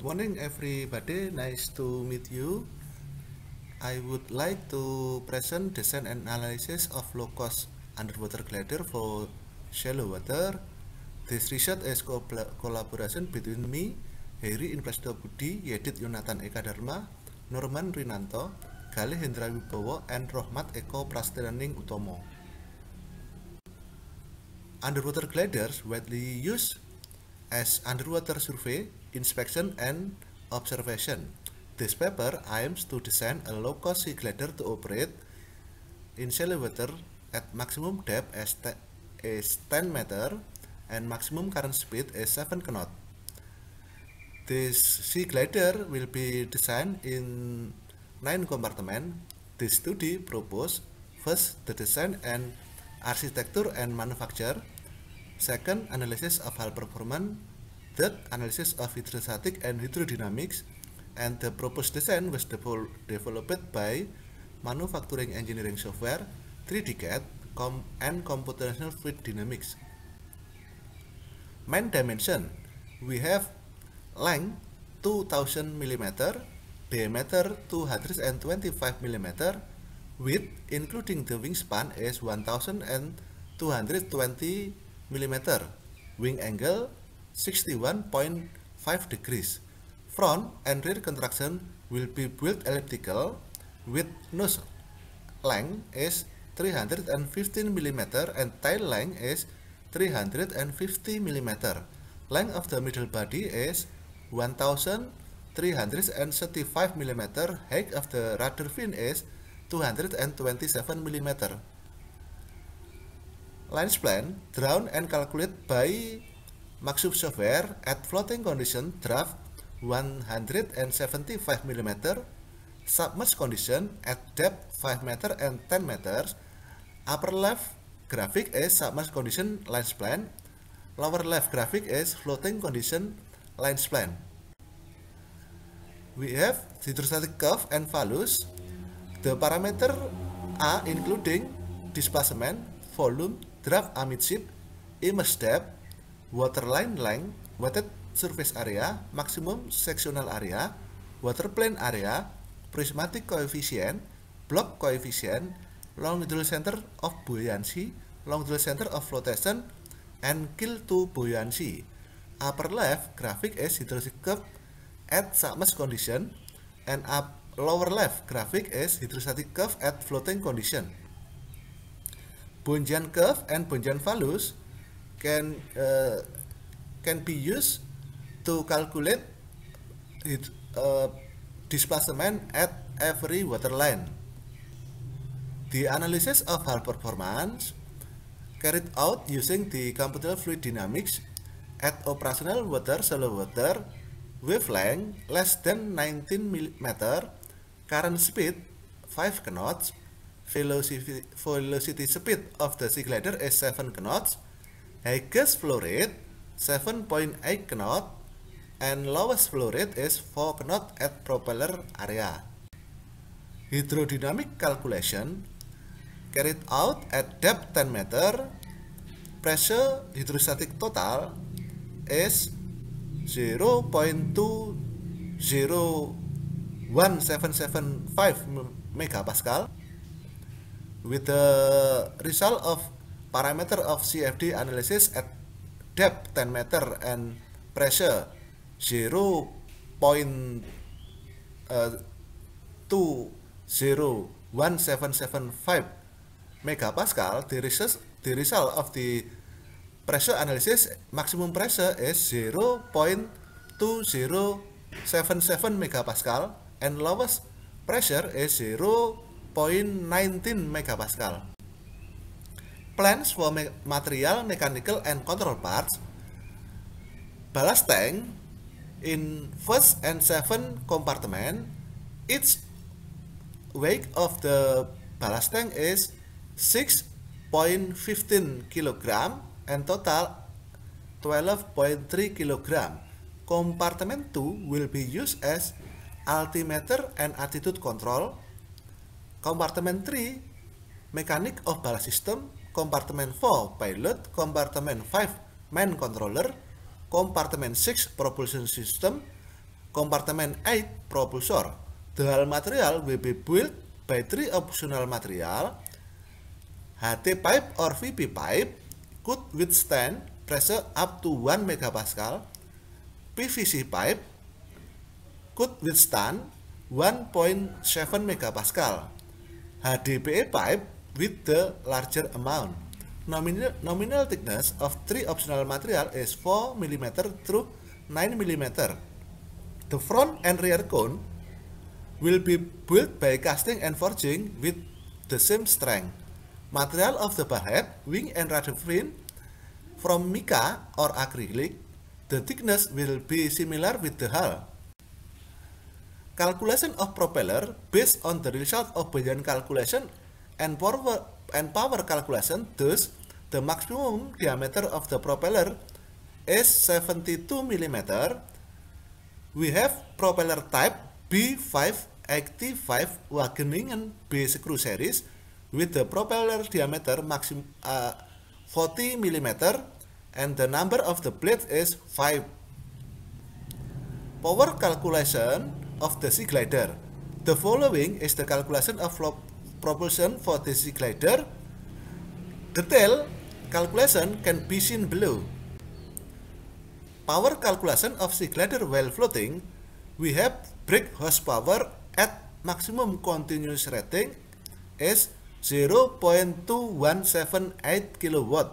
Good morning, everybody. Nice to meet you. I would like to present design and analysis of low-cost underwater glider for shallow water. This research is collaboration between me, Heri Inprasto Budi, Yedit Yonatan Eka Dharma, Norman Rinanto, Galih Hendra Wibowo, and Rohmat Eko Prastianing Utomo. Underwater gliders widely used as underwater survey, inspection, and observation. This paper aims to design a low-cost sea glider to operate in shallow water at maximum depth as 10 meter and maximum current speed is 7 knot. This sea glider will be designed in 9 compartments. This study proposed first the design and architecture and manufacture, second analysis of hull performance, third analysis of hydrostatic and hydrodynamics, and the proposed design was developed by manufacturing engineering software, 3D CAD, and computational fluid dynamics. Main dimension: we have length 2000 mm, diameter 225 mm, width including the wingspan is 1220 mm, wing angle 61.5 degrees. Front and rear construction will be built elliptical with nose length is 315 mm and tail length is 350 mm. Length of the middle body is 1335 mm. Height of the rudder fin is 227 mm. Lines plan drawn and calculated by Maxuf software at floating condition draft 175 mm, submerged condition at depth 5 meter and 10 meters. Upper left graphic is submerged condition lines plan, lower left graphic is floating condition lines plan. We have hydrostatic curve and phallus. The parameter are including displacement, volume, draft amidship, immersion depth, waterline length, weighted surface area, maximum sectional area, water plane area, prismatic coefficient, block coefficient, longitudinal center of buoyancy, longitudinal center of flotation, and keel to buoyancy. Upper left graphic is hydrostatic curve at submerged condition, and lower left graphic is hydrostatic curve at floating condition. Bunyan curve and Bunyan phallus can be used to calculate displacement at every waterline. The analysis of hull performance carried out using the computational fluid dynamics at operational water, shallow water, wavelength less than 19 mm, current speed 5 knots, velocity speed of the sea glider is 7 knots, highest flow rate 7.8 knot, and lowest flow rate is 4 knot at propeller area. Hydrodynamic calculation carried out at depth 10 meter, pressure hydrostatic total is 0.20175 megapascal. With the result of parameter of CFD analysis at depth 10 meter and pressure 0.20175 megapascal, the result of the pressure analysis maximum pressure is 0.2077 megapascal and lowest pressure is 0.19 megapascal. Plans for material, mechanical, and control parts. Ballast tank in first and second compartment. Each weight of the ballast tank is 6.15 kg and total 12.3 kg. Compartment 2 will be used as altimeter and attitude control. Compartment 3 mechanic of ballast system. Compartment 4 pilot. Compartment 5 main controller. Compartment 6 propulsion system. Compartment 8 propulsor. The hull material will be built by 3 optional material. HT pipe or VP pipe could withstand pressure up to 1 megapascal. PVC pipe could withstand 1.7 megapascal. HDPE pipe with the larger amount. Nominal thickness of 3 optional material is 4 mm through 9 mm. The front and rear cone will be built by casting and forging with the same strength. Material of the barhead, wing and rudder fin from mica or acrylic. The thickness will be similar with the hull. Calculation of propeller based on the result of Bayesian calculation and power calculation. Thus, the maximum diameter of the propeller is 72 mm. We have propeller type B585 Wageningen B screw series with the propeller diameter maximum 40 mm and the number of the blades is 5. Power calculation of the sea glider. The following is the calculation of propulsion for the sea glider. Detailed calculation can be seen below. Power calculation of sea glider while floating. We have brake horsepower at maximum continuous rating is 0.2178 kilowatt.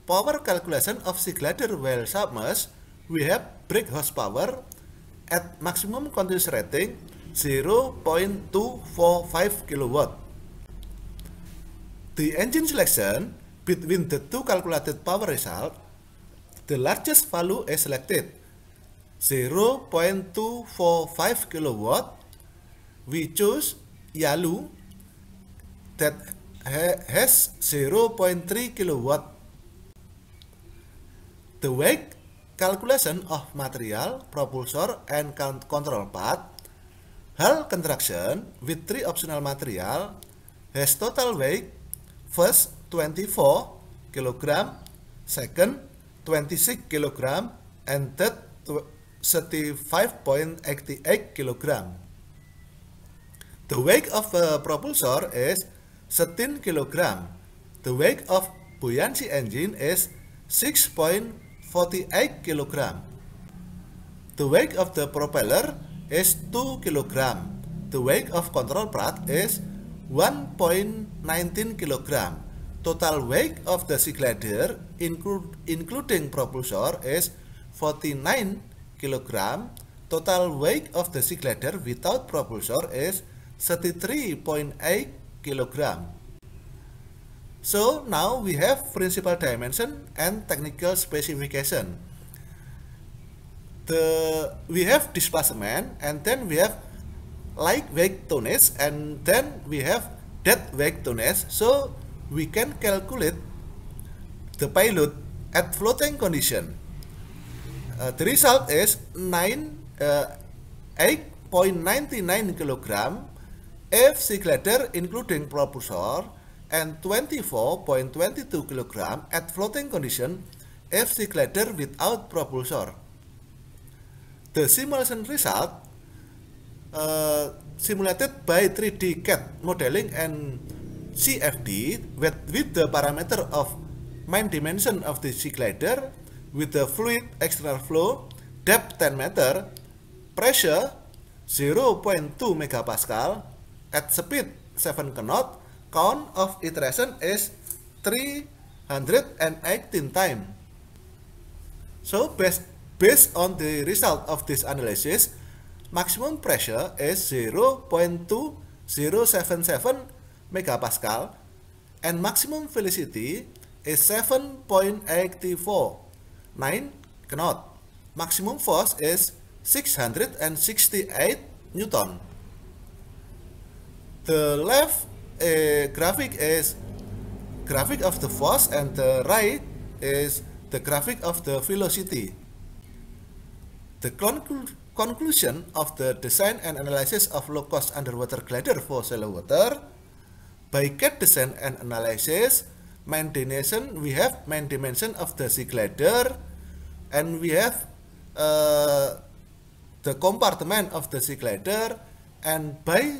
Power calculation of sea glider while submerged. We have brake horsepower at maximum continuous rating 0.245 kilowatt. The engine selection between the two calculated power results, the largest value is selected 0.245 kilowatt. We choose Yalu that has 0.3 kilowatt. The weight calculation of material, propulsor, and control path. Hull construction with 3 optional material has total weight: first 24 kg, second 26 kg, and third 35.88 kg. The weight of a propulsor is 13 kg. The weight of buoyancy engine is 6.48 kg. The weight of the propeller is 2 kg. The weight of control path is 1.19 kg. Total weight of the sea glider including propulsor is 49 kg. Total weight of the sea glider without propulsor is 33.8 kg. So now we have principal dimension and technical specification. We have displacement, and then we have light weight tonnage, and then we have dead weight tonnage. So we can calculate the payload at floating condition. The result is 8.99 kg if sea glider including propulsor, and 24.22 kg at floating condition if sea glider without propulsor. The simulation result simulated by 3D CAD modeling and CFD with the parameter of main dimension of the sea glider with the fluid external flow, depth 10 meter, pressure 0.2 megapascal, at speed 7 knot, count of iteration is 318 times. So based on the result of this analysis, maximum pressure is 0.2077 megapascal and maximum velocity is 7.849 knot. Maximum force is 668 Newton. The left graphic is graphic of the force and the right is the graphic of the velocity. The conclusion of the design and analysis of low-cost underwater glider for shallow water. By CAD design and analysis, we have main dimension of the sea glider, and we have the compartment of the sea glider, and by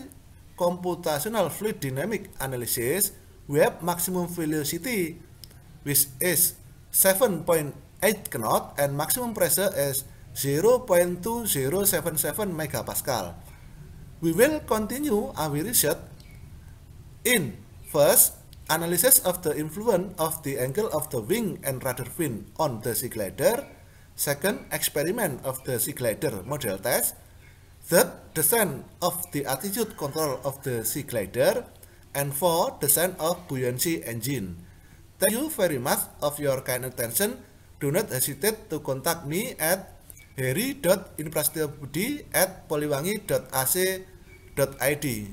computational fluid dynamic analysis, we have maximum velocity, which is 7.8 knot, and maximum pressure is 0.2077 megapascal. We will continue our research in first, analysis of the influence of the angle of the wing and rudder fin on the sea glider. Second, experiment of the sea glider model test. Third, descent of the attitude control of the sea glider. And four, descent of buoyancy engine. Thank you very much of your kind attention. Do not hesitate to contact me at heri.inprasetyabudi@poliwangi.ac.id.